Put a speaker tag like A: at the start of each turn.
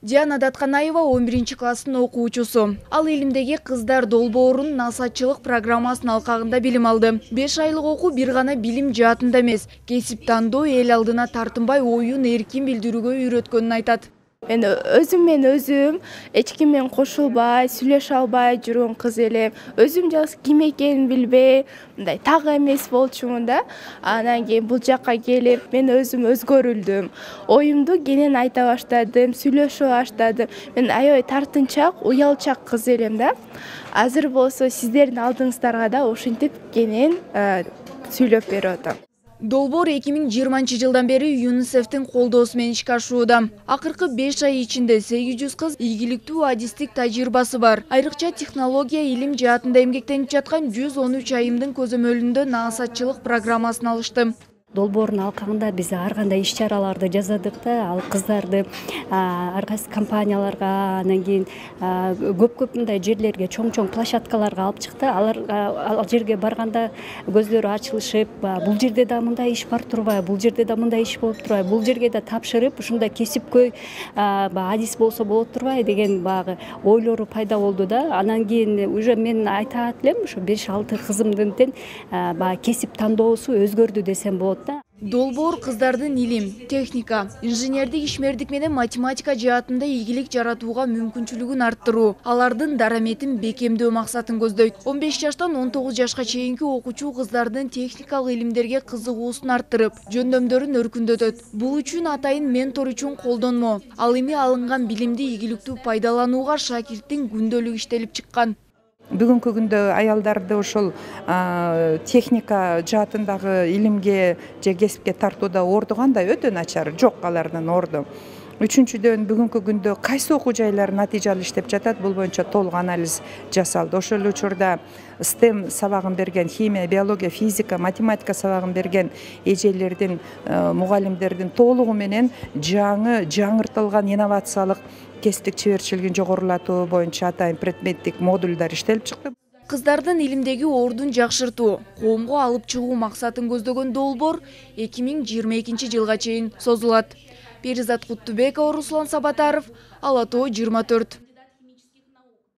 A: Диана Датканаева 11 класстын окуучусу. Ал илимдеги кыздар долбоорунун насаатчылык программасынын алкагында билим алды. 5 айлык окуу бир гана билим жаатында эмес, кесип тандоо, эл алдына тартынбай оюн эркин билдирүүгө үйрөткөнүн айтат.
B: Мен өзүм эч ким менен кошулбай, сүйлөшө албай жүргөн кыз элем. Өзүм жалгыз ким экенин билбей, мындай так эмес болчумун да. Анан кийин бул жакка келип, мен өзүм өзгөрүлдүм. Оюмду кенен айта баштадым, сүйлөшө баштадым. Мен аябай тартынчаак, уялчаак кыз элем да. Азыр болсо сиздердин алдыңыздарга да ошентип кенен сүйлөп берип атам.
A: Долбоор 2020 жылдан бери ЮНИСЕФтин колдоосу менен ишке ашууда. Акыркы 5 ай ичинде 800 кыз ийгиликтүү адистик тажрыйбасы бар. Айрыкча технология, илим жаатында эмгектенип жаткан 113 айымдын көзөмөлүндө насаатчылык программасын алышты.
C: Долбоордун алкагында биз ар кандай иш-чараларды жасадык да, ал кыздарды ар кайсы компанияларга, анан кийин көп мындай жерлерге, чоң площадкаларга алып чыкты. Ал жерге барганда көздөрү ачылышып, бул жерде да мындай иш бар турбайбы, бул жерде да мындай иш болуп турбайбы, бул жерге да тапшырып, ушундай кесипкөй адис болсо болот турбайбы деген баягы ойлору пайда болду да. Анан кийин уже мен айтат элем, ушу 5-6 кызымдын тең баягы кесип тандоосу өзгөрдү десем болот.
A: Долбоор кыздардын илим, техника, инженердик, ишмердик менен математика жаатында ийгилик жаратууга мүмкүнчүлүгүн арттыруу, алардын дараметин бекемдөө максатын көздөйт. 15 жаштан 19 жашка чейинки окуучу кыздардын техникалык илимдерге кызыгуусун арттырып, жөндөмдөрүн өркүндөтөт. Бул үчүн атайын ментор үчүн колдонмо, ал эми алынган билимди ийгиликтүү пайдаланууга шакирттин күндөлүгү иштелип чыккан.
D: Бүгүнкү күндө аялдарды ошол техника жаатындагы илимге же кесипке тартууда орду кандай? Өтө начар, жок алардын орду. Үчүнчүдөн бүгүнкү күндө кайсы окуу жайлар натыйжалуу иштеп жатат, бул боюнча толук анализ жасалды. Ошол учурда STEM сабагын берген, химия, биология, физика, математика сабагын берген эжелердин, мугалимдердин толугу менен жаңыртылган инновациялык кесиптик чеберчилигин жогорулатуу боюнча атайын предметтик модульдар иштелип чыкты.
A: Кыздардын илимдеги ордун жакшыртуу, коомго алып чыгуу максатын көздөгөн долбоор 2022 жылга чейин созулат. Перизат Куттубекова, Руслан Сабатаров, Ала Тоо 24.